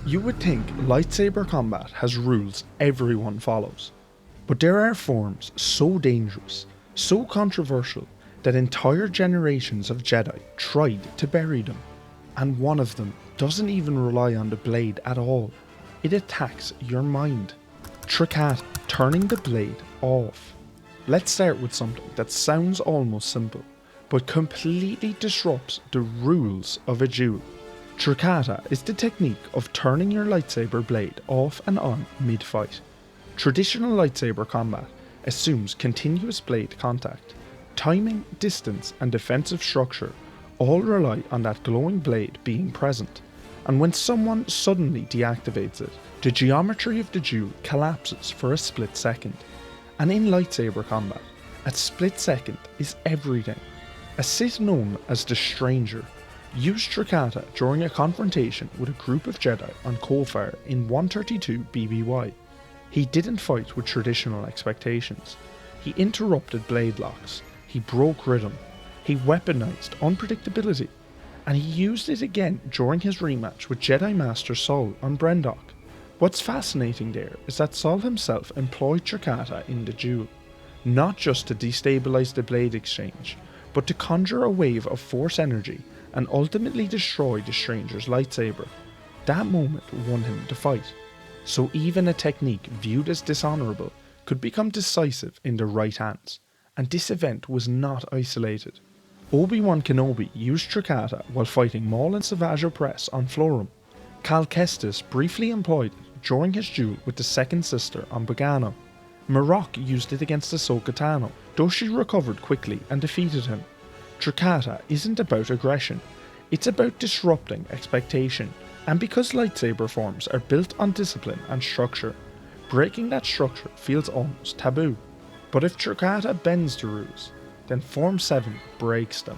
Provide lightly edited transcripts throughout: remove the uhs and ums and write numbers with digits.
You would think lightsaber combat has rules everyone follows, but there are forms so dangerous, so controversial, that entire generations of Jedi tried to bury them, and one of them doesn't even rely on the blade at all. It attacks your mind. Tràkata, turning the blade off. Let's start with something that sounds almost simple, but completely disrupts the rules of a duel. Tràkata is the technique of turning your lightsaber blade off and on mid-fight. Traditional lightsaber combat assumes continuous blade contact. Timing, distance and defensive structure all rely on that glowing blade being present, and when someone suddenly deactivates it, the geometry of the duel collapses for a split second. And in lightsaber combat, a split second is everything. A Sith known as the Stranger used Tràkata during a confrontation with a group of Jedi on Kofar in 132 BBY. He didn't fight with traditional expectations. He interrupted blade locks, he broke rhythm, he weaponized unpredictability, and he used it again during his rematch with Jedi Master Saul on Brendok. What's fascinating there is that Saul himself employed Tràkata in the duel, not just to destabilize the blade exchange, but to conjure a wave of force energy and ultimately destroy the Stranger's lightsaber. That moment won him the fight. So even a technique viewed as dishonorable could become decisive in the right hands, and this event was not isolated. Obi-Wan Kenobi used Tràkata while fighting Maul and Savage Opress on Florum. Cal Kestis briefly employed it during his duel with the Second Sister on Bogano. Möch used it against Ahsoka Tano, though she recovered quickly and defeated him. Tràkata isn't about aggression, it's about disrupting expectation, and because lightsaber forms are built on discipline and structure, breaking that structure feels almost taboo. But if Tràkata bends the rules, then Form 7 breaks them.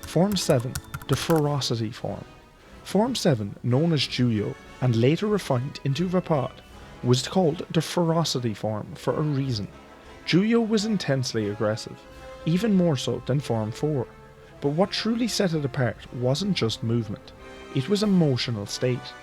Form 7, the Ferocity form. Form 7, known as Juyo and later refined into Vaapad, was called the Ferocity form for a reason. Juyo was intensely aggressive, even more so than Form 4, but what truly set it apart wasn't just movement, it was emotional state.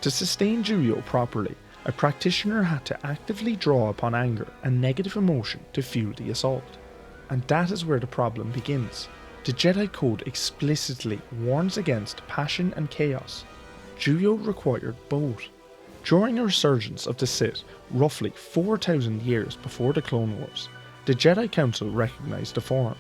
To sustain Juyo properly, a practitioner had to actively draw upon anger and negative emotion to fuel the assault. And that is where the problem begins. The Jedi Code explicitly warns against passion and chaos. Juyo required both. During a resurgence of the Sith, roughly 4,000 years before the Clone Wars, the Jedi Council recognised the form,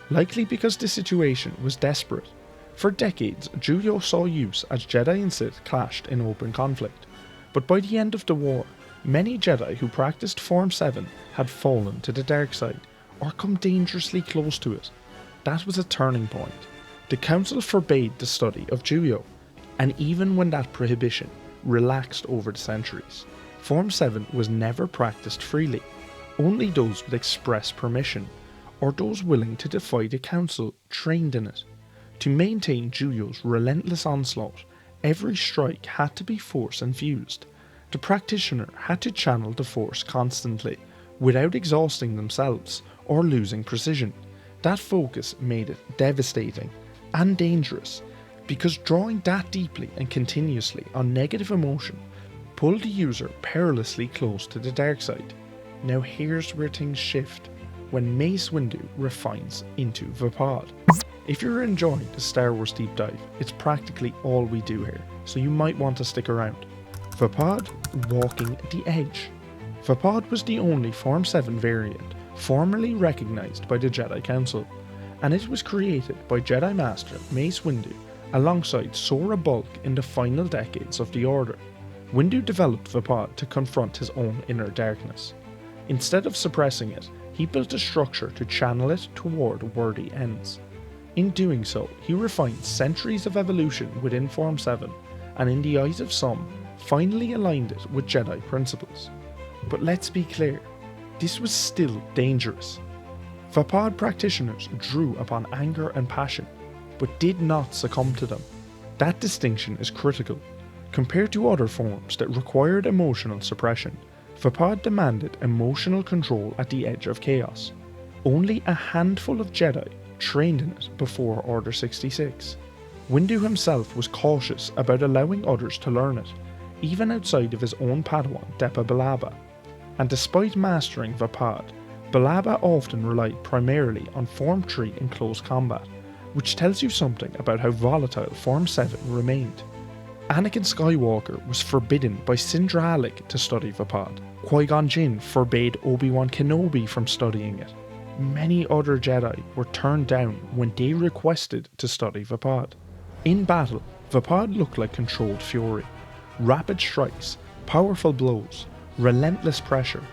likely because the situation was desperate. For decades, Juyo saw use as Jedi and Sith clashed in open conflict, but by the end of the war, many Jedi who practiced Form 7 had fallen to the dark side, or come dangerously close to it. That was a turning point. The Council forbade the study of Juyo, and even when that prohibition relaxed over the centuries, Form 7 was never practiced freely. Only those with express permission, or those willing to defy the Council, trained in it. To maintain Juyo's relentless onslaught, every strike had to be force infused. The practitioner had to channel the force constantly, without exhausting themselves or losing precision. That focus made it devastating and dangerous, because drawing that deeply and continuously on negative emotion pulled the user perilously close to the dark side. Now here's where things shift, when Mace Windu refines into Vaapad. If you're enjoying the Star Wars deep dive, it's practically all we do here, so you might want to stick around. Vaapad, walking the edge. Vaapad was the only Form 7 variant formally recognised by the Jedi Council, and it was created by Jedi Master Mace Windu alongside Sora Bulk in the final decades of the Order. Windu developed Vaapad to confront his own inner darkness. Instead of suppressing it, he built a structure to channel it toward worthy ends. In doing so, he refined centuries of evolution within Form 7, and in the eyes of some, finally aligned it with Jedi principles. But let's be clear, this was still dangerous. Vaapad practitioners drew upon anger and passion, but did not succumb to them. That distinction is critical. Compared to other forms that required emotional suppression, Vaapad demanded emotional control at the edge of chaos. Only a handful of Jedi trained in it before Order 66. Windu himself was cautious about allowing others to learn it. even outside of his own Padawan Balaba. And despite mastering Vaapad, Balaba often relied primarily on Form 3 in close combat, which tells you something about how volatile Form 7 remained. Anakin Skywalker was forbidden by Sindralic to study Vaapad. Qui-Gon Jinn forbade Obi-Wan Kenobi from studying it. Many other Jedi were turned down when they requested to study Vaapad. In battle, Vaapad looked like controlled fury. Rapid strikes, powerful blows, relentless pressure,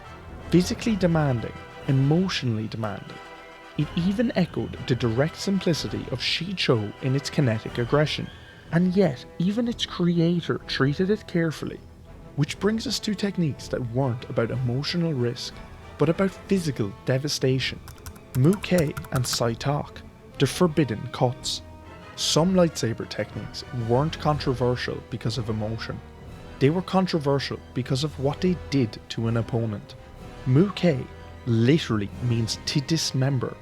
physically demanding, emotionally demanding. It even echoed the direct simplicity of Shi-Cho in its kinetic aggression, and yet even its creator treated it carefully. Which brings us to techniques that weren't about emotional risk, but about physical devastation. Möch and Sith, the forbidden cuts. Some lightsaber techniques weren't controversial because of emotion. They were controversial because of what they did to an opponent. Möch literally means to dismember.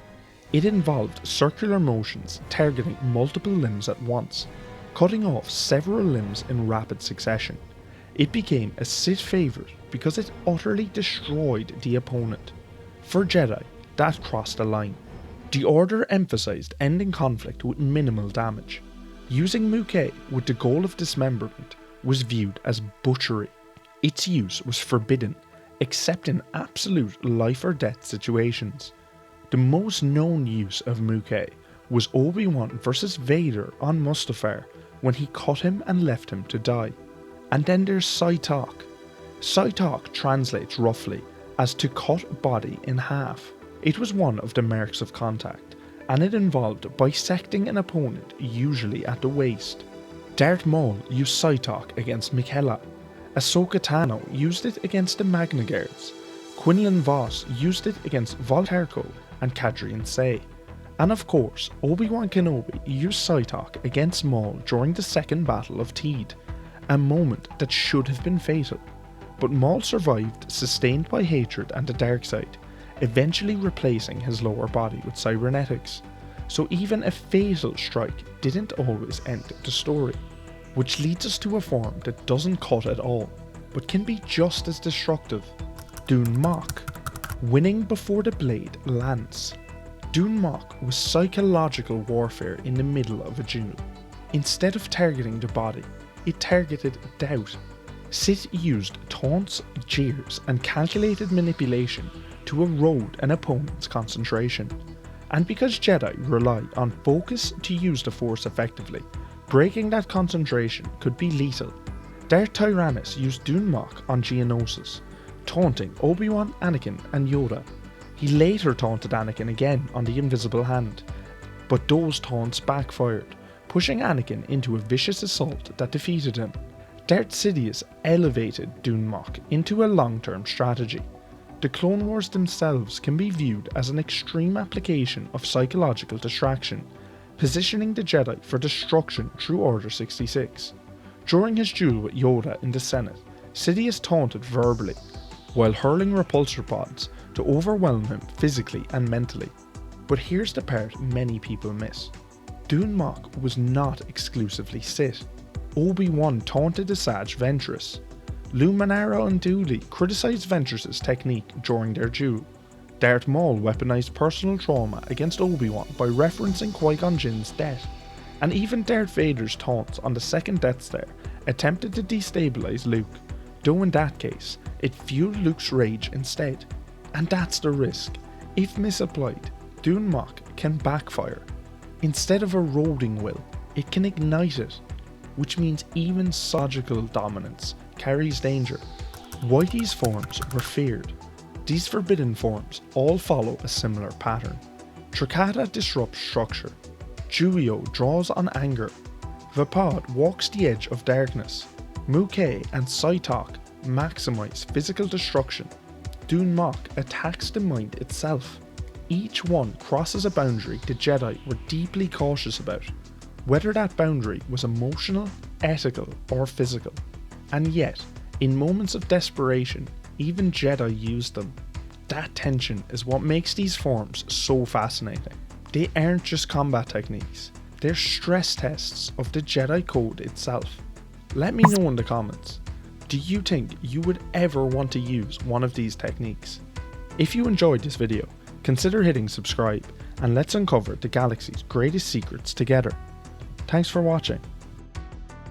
It involved circular motions targeting multiple limbs at once, cutting off several limbs in rapid succession. It became a Sith favourite because it utterly destroyed the opponent. For Jedi, that crossed a line. The Order emphasised ending conflict with minimal damage. Using Möch with the goal of dismemberment was viewed as butchery. Its use was forbidden, except in absolute life or death situations. The most known use of Möch was Obi-Wan versus Vader on Mustafar when he cut him and left him to die. And then there's Sith. Sith translates roughly as to cut body in half. It was one of the marks of contact, and it involved bisecting an opponent, usually at the waist. Darth Maul used Sith against Mikella. Ahsoka Tano used it against the Magna Guards. Quinlan Vos used it against Voltarko and Cadrian Say. And of course, Obi-Wan Kenobi used Sith against Maul during the Second Battle of Teed, a moment that should have been fatal. But Maul survived, sustained by hatred and the dark side, eventually replacing his lower body with cybernetics. So even a fatal strike didn't always end the story. Which leads us to a form that doesn't cut at all, but can be just as destructive. Dune Möch, winning before the blade lands. Dune Möch was psychological warfare in the middle of a duel. Instead of targeting the body, it targeted doubt. Sith used taunts, jeers, and calculated manipulation to erode an opponent's concentration. And because Jedi rely on focus to use the Force effectively, breaking that concentration could be lethal. Darth Tyrannus used Dune Möch on Geonosis, taunting Obi-Wan, Anakin, and Yoda. He later taunted Anakin again on the Invisible Hand, but those taunts backfired, pushing Anakin into a vicious assault that defeated him. Darth Sidious elevated Dune Möch into a long-term strategy. The Clone Wars themselves can be viewed as an extreme application of psychological distraction, positioning the Jedi for destruction through Order 66. During his duel with Yoda in the Senate, Sidious taunted verbally, while hurling repulsor pods to overwhelm him physically and mentally. But here's the part many people miss. Dune Möch was not exclusively Sith. Obi-Wan taunted Asajj Ventress. Luminara and Dooley criticised Ventress's technique during their duel. Darth Maul weaponized personal trauma against Obi-Wan by referencing Qui-Gon Jinn's death, and even Darth Vader's taunts on the second Death Star attempted to destabilize Luke, though in that case, it fueled Luke's rage instead. And that's the risk. If misapplied, Dune Möch can backfire. Instead of eroding will, it can ignite it, which means even surgical dominance carries danger. Why these forms were feared? These forbidden forms all follow a similar pattern. Tràkata disrupts structure. Juyo draws on anger. Vaapad walks the edge of darkness. Möch and Sith maximize physical destruction. Dune Möch attacks the mind itself. Each one crosses a boundary the Jedi were deeply cautious about, whether that boundary was emotional, ethical, or physical. And yet, in moments of desperation, even Jedi used them. That tension is what makes these forms so fascinating. They aren't just combat techniques, they're stress tests of the Jedi code itself. Let me know in the comments, do you think you would ever want to use one of these techniques? If you enjoyed this video, consider hitting subscribe and let's uncover the galaxy's greatest secrets together. Thanks for watching.